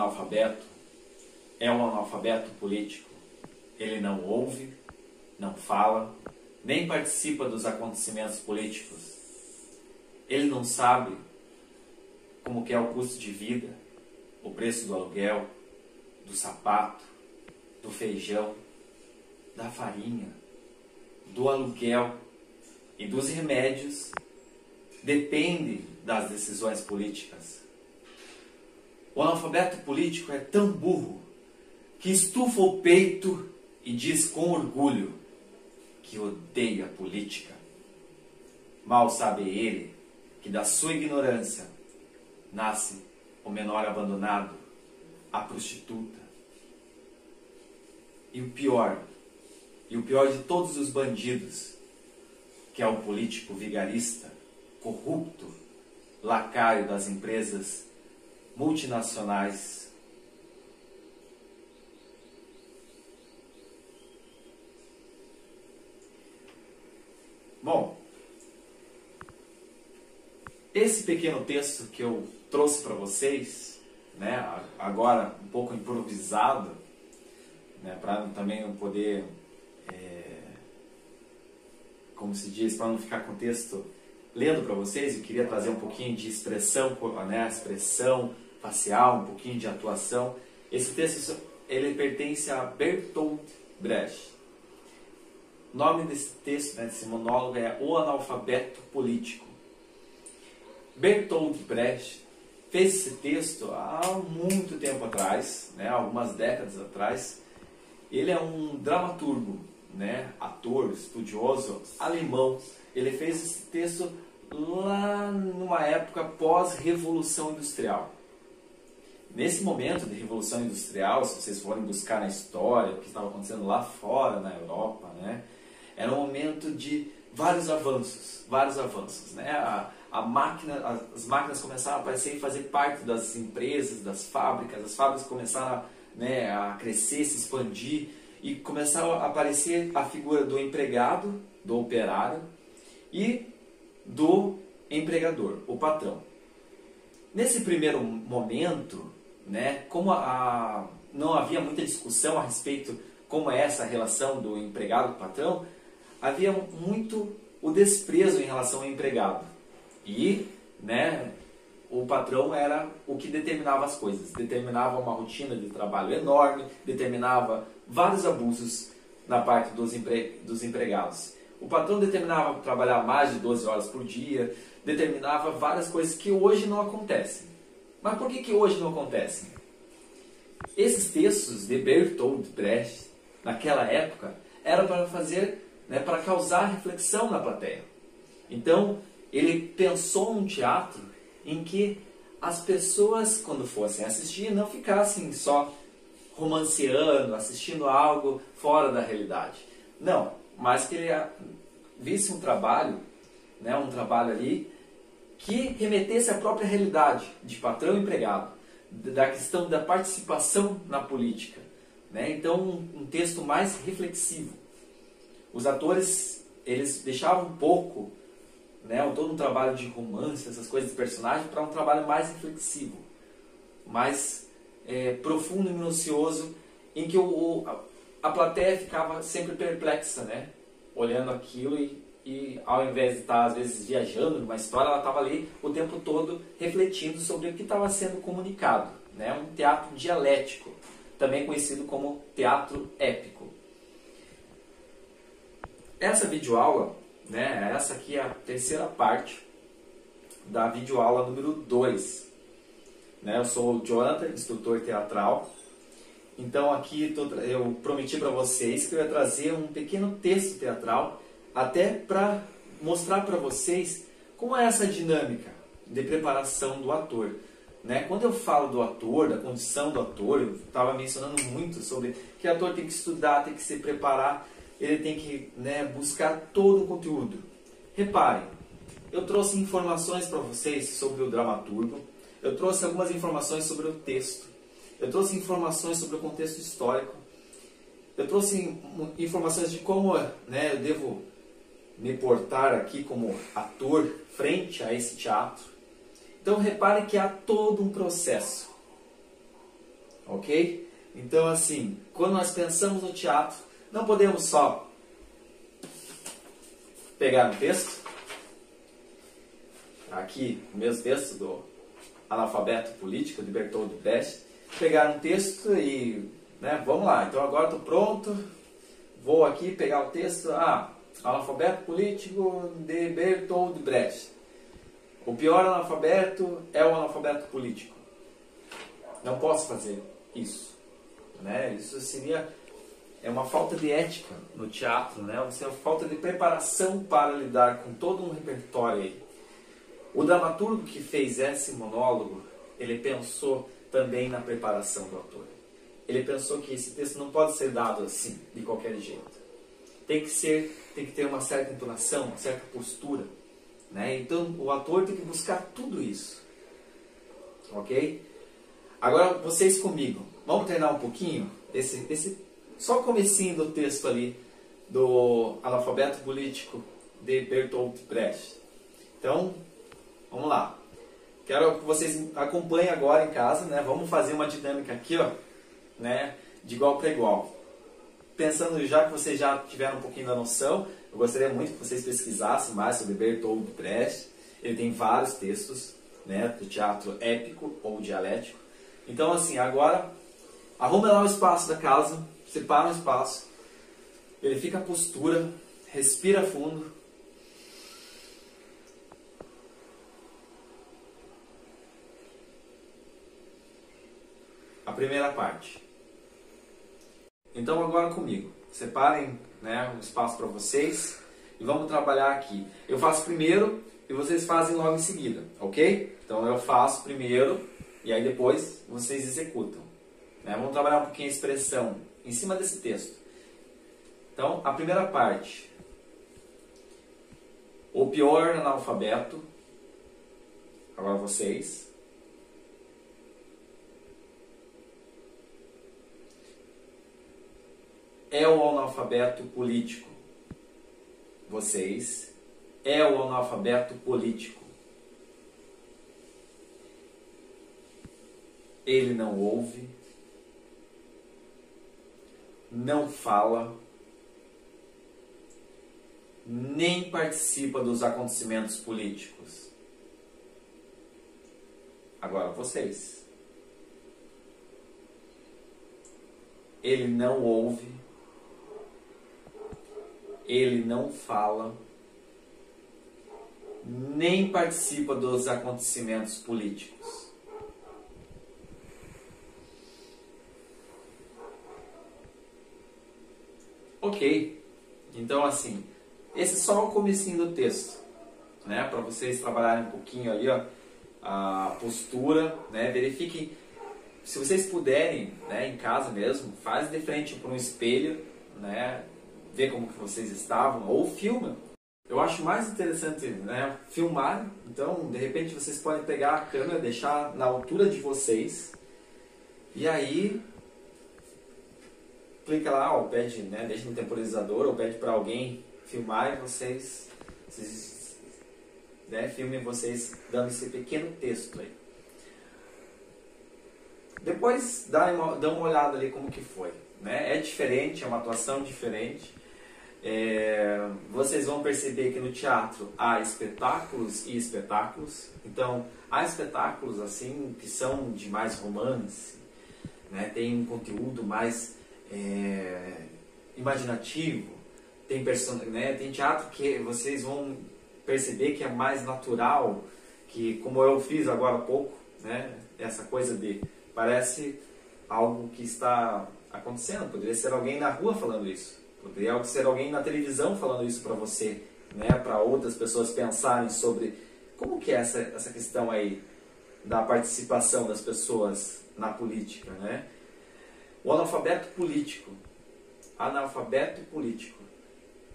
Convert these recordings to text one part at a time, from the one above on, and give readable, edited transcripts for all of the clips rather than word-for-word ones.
analfabeto é um analfabeto político. Ele não ouve, não fala, nem participa dos acontecimentos políticos. Ele não sabe como que é o custo de vida, o preço do aluguel, do sapato, do feijão, da farinha, do aluguel e dos remédios. Depende das decisões políticas. O analfabeto político é tão burro que estufa o peito e diz com orgulho que odeia a política. Mal sabe ele que da sua ignorância nasce o menor abandonado, a prostituta. E o pior de todos os bandidos, que é o político vigarista, corrupto, lacaio das empresas multinacionais. Bom, esse pequeno texto que eu trouxe para vocês, né, agora um pouco improvisado, né, para também não poder, como se diz, para não ficar com o texto lendo para vocês, eu queria trazer um pouquinho de expressão, né, expressão facial, um pouquinho de atuação. Esse texto ele pertence a Bertolt Brecht. O nome desse texto, né, desse monólogo, é O Analfabeto Político. Bertolt Brecht fez esse texto há muito tempo atrás, né, algumas décadas atrás. Ele é um dramaturgo, né, ator, estudioso alemão. Ele fez esse texto lá numa época pós-Revolução Industrial. Nesse momento de Revolução Industrial, se vocês forem buscar na história o que estava acontecendo lá fora, na Europa, né, era um momento de vários avanços, né? As máquinas começaram a aparecer e fazer parte das empresas, das fábricas. As fábricas começaram, né, a crescer, se expandir, e começaram a aparecer a figura do empregado, do operário e do empregador, o patrão. Nesse primeiro momento, né, como não havia muita discussão a respeito como é essa relação do empregado com o patrão, havia muito o desprezo em relação ao empregado. E, né, o patrão era o que determinava as coisas, determinava uma rotina de trabalho enorme, determinava vários abusos na parte dos empregados. O patrão determinava trabalhar mais de 12 horas por dia, determinava várias coisas que hoje não acontecem. Mas por que hoje não acontecem? Esses textos de Bertolt Brecht, naquela época, eram para fazer, né, para causar reflexão na plateia. Então, ele pensou um teatro em que as pessoas, quando fossem assistir, não ficassem só romanceando, assistindo algo fora da realidade. Não, mas que ele visse um trabalho, né, um trabalho ali que remetesse à própria realidade de patrão e empregado, da questão da participação na política, né? Então, um texto mais reflexivo. Os atores, eles deixavam um pouco, né, todo um trabalho de romance, essas coisas de personagem, para um trabalho mais reflexivo, mais profundo e minucioso, em que a plateia ficava sempre perplexa, né, olhando aquilo e ao invés de estar, às vezes, viajando numa história, ela estava ali o tempo todo refletindo sobre o que estava sendo comunicado, né? Um teatro dialético, também conhecido como teatro épico. Essa videoaula, né, essa aqui é a terceira parte da videoaula número 2. Né? Eu sou o Jonathan, instrutor teatral. Então aqui eu prometi para vocês que eu ia trazer um pequeno texto teatral, até para mostrar para vocês como é essa dinâmica de preparação do ator. Né? Quando eu falo do ator, da condição do ator, eu estava mencionando muito sobre que o ator tem que estudar, tem que se preparar, ele tem que, né, buscar todo o conteúdo. Reparem, eu trouxe informações para vocês sobre o dramaturgo, eu trouxe algumas informações sobre o texto, eu trouxe informações sobre o contexto histórico, eu trouxe informações de como, né, eu devo me portar aqui como ator frente a esse teatro. Então repare que há todo um processo. ok? Então assim, quando nós pensamos no teatro, não podemos só pegar um texto, aqui o mesmo texto do Analfabeto Político, de Bertolt Brecht, pegar um texto e, né, vamos lá, então agora estou pronto, vou aqui pegar o texto, Analfabeto Político de Bertolt Brecht. O pior analfabeto é o analfabeto político. Não posso fazer isso, né? Isso seria uma falta de ética no teatro, né? Isso é uma falta de preparação para lidar com todo um repertório aí. O dramaturgo que fez esse monólogo, ele pensou também na preparação do ator. Ele pensou que esse texto não pode ser dado assim, de qualquer jeito. Tem que ter uma certa entonação, uma certa postura, né? Então o ator tem que buscar tudo isso, ok? Agora vocês comigo, vamos treinar um pouquinho só o comecinho do texto ali do Analfabeto Político de Bertolt Brecht. Então, vamos lá. Quero que vocês acompanhem agora em casa, né? Vamos fazer uma dinâmica aqui, ó, né? De igual para igual. Pensando já que vocês já tiveram um pouquinho da noção, eu gostaria muito que vocês pesquisassem mais sobre Bertolt Brecht. Ele tem vários textos, né, do teatro épico ou dialético. Então, assim, agora arrume lá o espaço da casa, separa um espaço, verifica a postura, respira fundo. A primeira parte. Então agora comigo, separem, né, um espaço para vocês e vamos trabalhar aqui. Eu faço primeiro e vocês fazem logo em seguida, ok? Então eu faço primeiro e aí depois vocês executam, né? Vamos trabalhar um pouquinho a expressão em cima desse texto. Então a primeira parte. O pior analfabeto, agora vocês. É o analfabeto político. Vocês. É o analfabeto político. Ele não ouve. Não fala. Nem participa dos acontecimentos políticos. Agora vocês. Ele não ouve. Ele não fala, nem participa dos acontecimentos políticos. Ok, então assim, esse é só o comecinho do texto, né? Para vocês trabalharem um pouquinho ali, ó, a postura, né? Verifiquem, se vocês puderem, né, em casa mesmo, faz de frente para um espelho, né? Ver como que vocês estavam, ou filma. Eu acho mais interessante, né, filmar. Então, de repente, vocês podem pegar a câmera, deixar na altura de vocês, e aí clica lá, ou pede, né, deixa no temporizador, ou pede para alguém filmar e vocês né, filmem vocês dando esse pequeno texto aí. Depois dá uma olhada ali como que foi, né? É diferente, é uma atuação diferente. Vocês vão perceber que no teatro há espetáculos e espetáculos. Então, há espetáculos assim que são de mais romance, né? Tem um conteúdo mais imaginativo. Tem teatro que vocês vão perceber que é mais natural, que, como eu fiz agora há pouco, né? Essa coisa de parece algo que está acontecendo. Poderia ser alguém na rua falando isso. Poderia ser alguém na televisão falando isso para você, né? Para outras pessoas pensarem sobre como que é essa questão aí da participação das pessoas na política, né? O analfabeto político. Analfabeto político.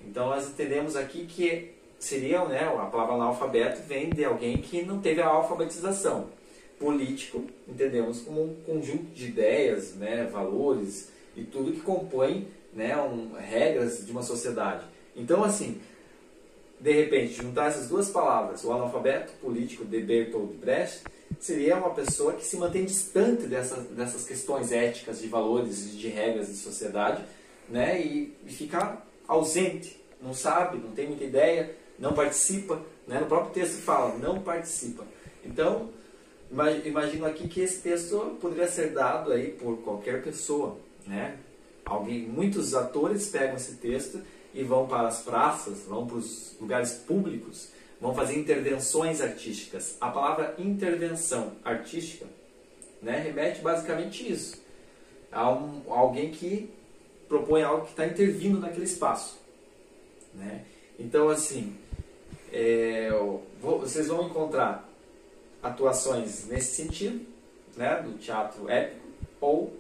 Então nós entendemos aqui que seria, né, a palavra analfabeto vem de alguém que não teve a alfabetização. Político, entendemos como um conjunto de ideias, né, valores e tudo que compõe, né, regras de uma sociedade. Então, assim, de repente, juntar essas duas palavras, o analfabeto político de Bertolt Brecht, seria uma pessoa que se mantém distante dessas questões éticas, de valores, de regras de sociedade, né? E fica ausente, não sabe, não tem muita ideia, não participa, né? No próprio texto fala, não participa. Então, imagino aqui que esse texto poderia ser dado aí por qualquer pessoa, né? Muitos atores pegam esse texto e vão para as praças, vão para os lugares públicos, vão fazer intervenções artísticas. A palavra intervenção artística, né, remete basicamente isso. A alguém que propõe algo que está intervindo naquele espaço, né? Então, assim, vocês vão encontrar atuações nesse sentido, né, do teatro épico, ou,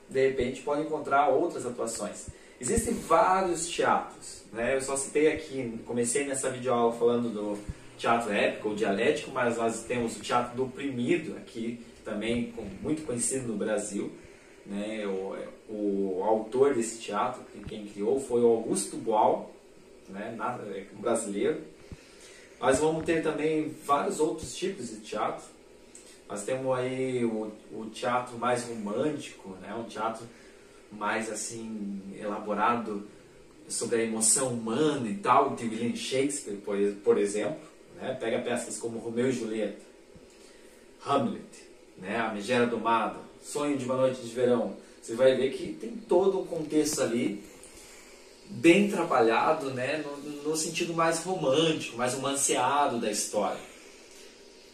de repente, podem encontrar outras atuações. Existem vários teatros, né? Eu só citei aqui, comecei nessa videoaula falando do teatro épico ou dialético, mas nós temos o teatro do oprimido aqui, também muito conhecido no Brasil, né? O autor desse teatro, quem criou, foi o Augusto Boal, né? Um brasileiro. Nós vamos ter também vários outros tipos de teatro. Nós temos aí o teatro mais romântico, né? Um teatro mais assim elaborado sobre a emoção humana e tal, de William Shakespeare, por exemplo, né? Pega peças como Romeu e Julieta, Hamlet, né? A Megera Domada, Sonho de uma Noite de Verão. Você vai ver que tem todo um contexto ali bem trabalhado, né? No sentido mais romântico, mais romanceado da história.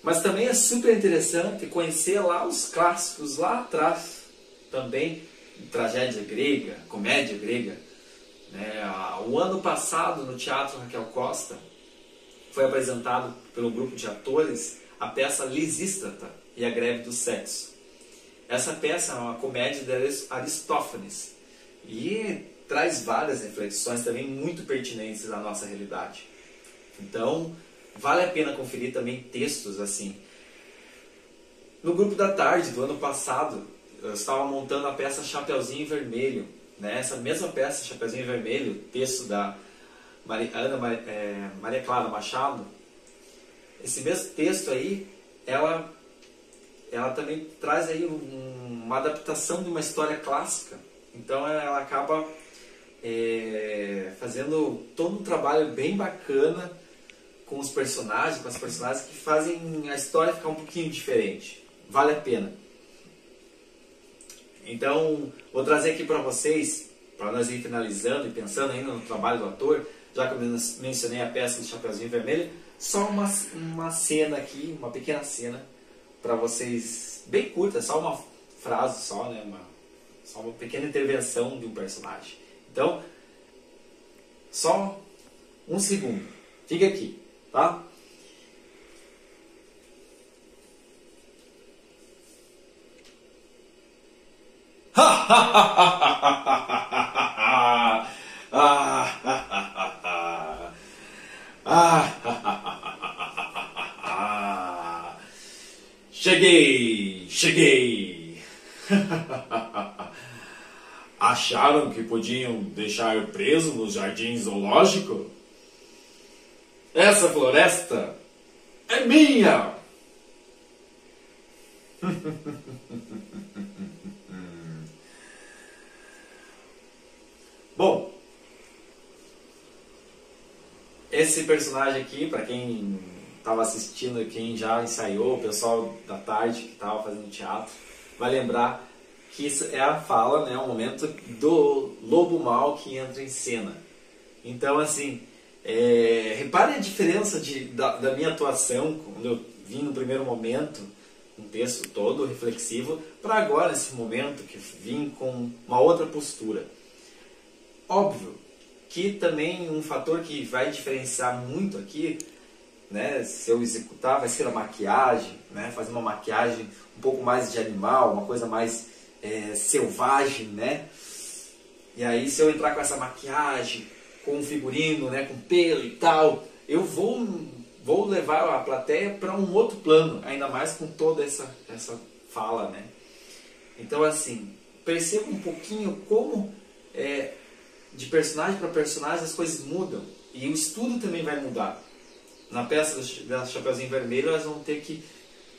Mas também é super interessante conhecer lá os clássicos lá atrás, também tragédia grega, comédia grega, né? O ano passado, no Teatro Raquel Costa, foi apresentado pelo grupo de atores a peça Lisístrata e a Greve do Sexo. Essa peça é uma comédia de Aristófanes e traz várias reflexões também muito pertinentes à nossa realidade. Então, vale a pena conferir também textos assim. No grupo da tarde do ano passado, eu estava montando a peça Chapeuzinho Vermelho, né? Essa mesma peça, Chapeuzinho Vermelho, texto da Maria Clara Machado. Esse mesmo texto aí, ela também traz aí uma adaptação de uma história clássica. Então ela acaba fazendo todo um trabalho bem bacana com os personagens, com as personagens que fazem a história ficar um pouquinho diferente. Vale a pena. Então, vou trazer aqui para vocês, para nós ir finalizando e pensando ainda no trabalho do ator, já que eu mencionei a peça do Chapeuzinho Vermelho, só uma cena aqui, uma pequena cena, para vocês, bem curta, só uma frase, só uma pequena intervenção de um personagem. Então, só um segundo. Fica aqui, tá? Cheguei! Acharam que podiam deixar preso no jardim zoológico? Essa floresta é minha! Bom, esse personagem aqui, para quem estava assistindo, quem já ensaiou, o pessoal da tarde que estava fazendo teatro, vai lembrar que isso é a fala, né, o momento do lobo mau que entra em cena. Então, assim, reparem a diferença da minha atuação, quando eu vim no primeiro momento, um texto todo reflexivo, para agora, nesse momento, que vim com uma outra postura. Óbvio que também um fator que vai diferenciar muito aqui, né, se eu executar, vai ser a maquiagem, né, fazer uma maquiagem um pouco mais de animal, uma coisa mais selvagem, né? E aí, se eu entrar com essa maquiagem, com um figurino, né, com pelo e tal, eu vou levar a plateia para um outro plano, ainda mais com toda essa fala, né? Então, assim, perceba um pouquinho como de personagem para personagem as coisas mudam. E o estudo também vai mudar. Na peça da Chapeuzinho Vermelho, elas vão ter que,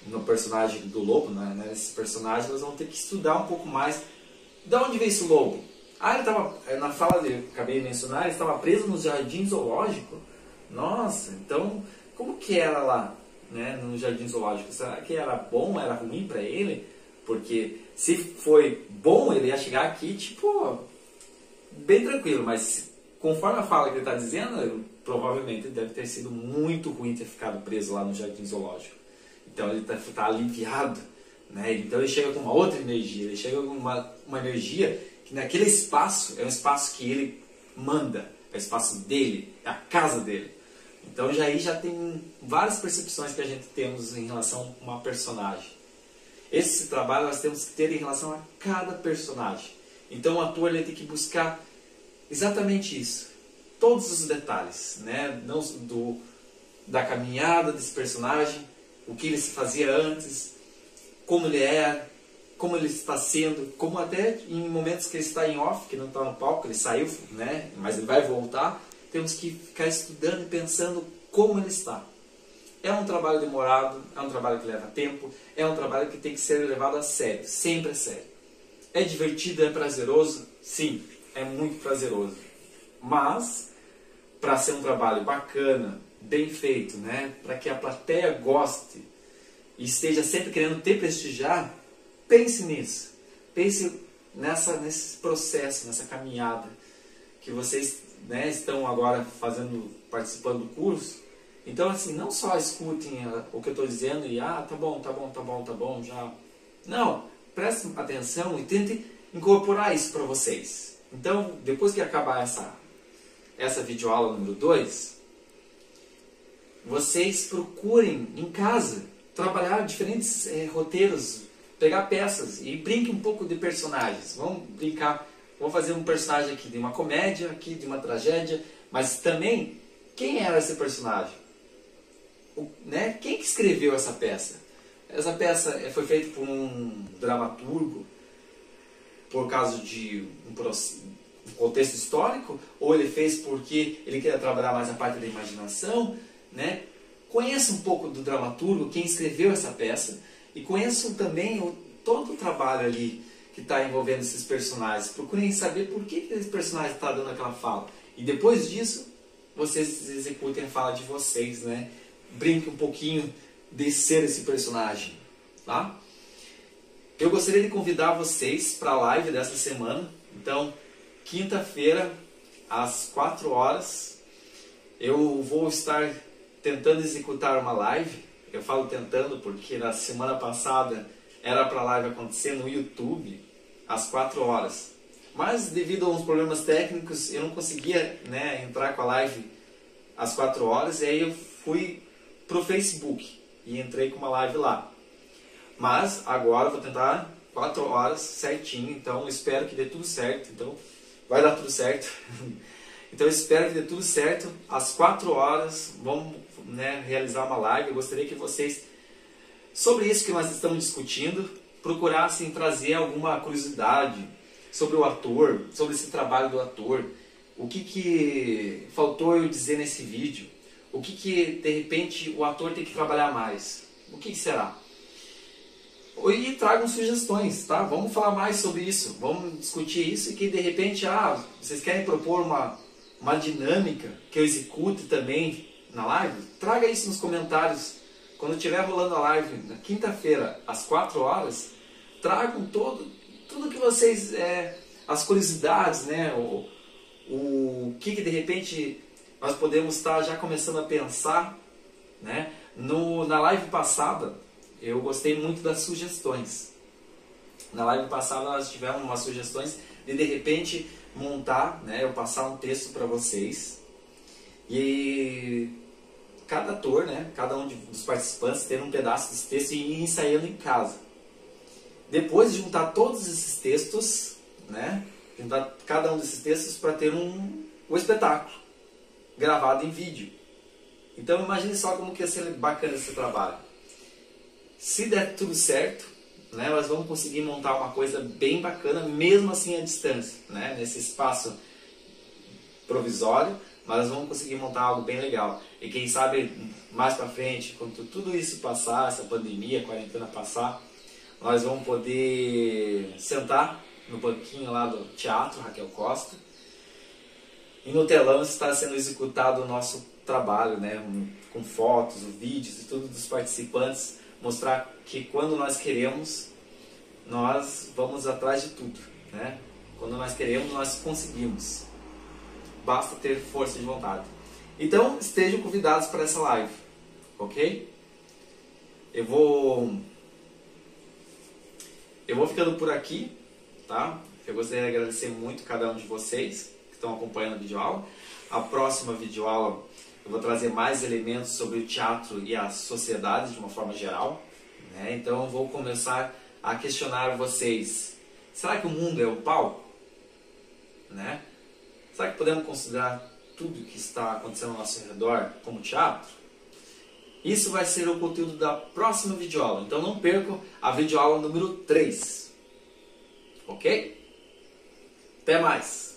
no personagem do lobo, né, nesse personagem, elas vão ter que estudar um pouco mais. De onde veio esse lobo? Ah, ele estava, na fala que eu acabei de mencionar, ele estava preso no jardim zoológico. Nossa, então, como que era lá, né, no jardim zoológico? Será que era bom, era ruim para ele? Porque se foi bom, ele ia chegar aqui, tipo, bem tranquilo, mas conforme a fala que ele está dizendo, provavelmente deve ter sido muito ruim ter ficado preso lá no jardim zoológico. Então ele está aliviado, né? Então ele chega com uma outra energia, ele chega com uma energia que naquele espaço, é um espaço que ele manda, é o espaço dele, é a casa dele. Então aí já tem várias percepções que a gente temos em relação a uma personagem. Esse trabalho nós temos que ter em relação a cada personagem. Então o ator ele tem que buscar exatamente isso, todos os detalhes, né? Não da caminhada desse personagem, o que ele se fazia antes, como ele é, como ele está sendo, como até em momentos que ele está em off, que não está no palco, ele saiu, né? Mas ele vai voltar, temos que ficar estudando e pensando como ele está. É um trabalho demorado, é um trabalho que leva tempo, é um trabalho que tem que ser levado a sério, sempre a sério. É divertido, é prazeroso? Sim, é muito prazeroso. Mas, para ser um trabalho bacana, bem feito, né? Para que a plateia goste e esteja sempre querendo te prestigiar, pense nisso. Pense nesse processo, nessa caminhada que vocês, né, estão agora participando do curso. Então, assim, não só escutem o que eu estou dizendo e, tá bom, já. Não, prestem atenção e tentem incorporar isso para vocês. Então, depois que acabar essa videoaula número 2, vocês procurem em casa trabalhar diferentes roteiros, pegar peças e brinquem um pouco de personagens. Vamos brincar, vamos fazer um personagem aqui de uma comédia, aqui de uma tragédia, mas também, quem era esse personagem? Né? Quem que escreveu essa peça? Essa peça foi feita por um dramaturgo por causa de um contexto histórico, ou ele fez porque ele queria trabalhar mais a parte da imaginação, né? Conheça um pouco do dramaturgo, quem escreveu essa peça, e conheçam também todo o trabalho ali que está envolvendo esses personagens. Procurem saber por que esse personagem está dando aquela fala. E depois disso, vocês executem a fala de vocês, né? Brinque um pouquinho de ser esse personagem, tá? Eu gostaria de convidar vocês para a live dessa semana. Então, quinta-feira, às 4 horas, eu vou estar tentando executar uma live. Eu falo tentando porque na semana passada era para a live acontecer no YouTube, às 4 horas. Mas devido a uns problemas técnicos, eu não conseguia, né, entrar com a live às 4 horas. E aí eu fui pro Facebook e entrei com uma live lá. Mas agora eu vou tentar 4 horas certinho, então espero que dê tudo certo. Então vai dar tudo certo. Então eu espero que dê tudo certo. Às 4 horas vamos, né, realizar uma live. Eu gostaria que vocês, sobre isso que nós estamos discutindo, procurassem trazer alguma curiosidade sobre o ator, sobre esse trabalho do ator. O que faltou eu dizer nesse vídeo? O que de repente o ator tem que trabalhar mais? O que será? E tragam sugestões, tá? Vamos falar mais sobre isso, vamos discutir isso, e que de repente, vocês querem propor uma dinâmica que eu execute também na live? Traga isso nos comentários. Quando estiver rolando a live na quinta-feira, às 4 horas, tragam tudo que vocês, as curiosidades, né? O que de repente nós podemos estar já começando a pensar, né? Na live passada, eu gostei muito das sugestões. Na live passada nós tivemos umas sugestões de repente montar, né? Eu passar um texto para vocês e cada ator, né? Cada um dos participantes ter um pedaço desse texto e ir ensaiando em casa. Depois de juntar todos esses textos, né? Juntar cada um desses textos para ter um espetáculo gravado em vídeo. Então imagine só como que ia ser bacana esse trabalho. Se der tudo certo, né, nós vamos conseguir montar uma coisa bem bacana, mesmo assim à distância, né, nesse espaço provisório, mas nós vamos conseguir montar algo bem legal. E quem sabe mais pra frente, quando tudo isso passar, essa pandemia, a quarentena passar, nós vamos poder sentar no banquinho lá do Teatro Raquel Costa e no telão está sendo executado o nosso trabalho, né? Com fotos, vídeos e tudo dos participantes, mostrar que quando nós queremos, nós vamos atrás de tudo, né? Quando nós queremos, nós conseguimos. Basta ter força de vontade. Então, estejam convidados para essa live, ok? Eu vou ficando por aqui, tá? Eu gostaria de agradecer muito cada um de vocês que estão acompanhando a videoaula. A próxima videoaula eu vou trazer mais elementos sobre o teatro e a sociedade de uma forma geral, né? Então eu vou começar a questionar vocês. Será que o mundo é um palco? Né? Será que podemos considerar tudo que está acontecendo ao nosso redor como teatro? Isso vai ser o conteúdo da próxima videoaula. Então não percam a videoaula número 3. Ok? Até mais!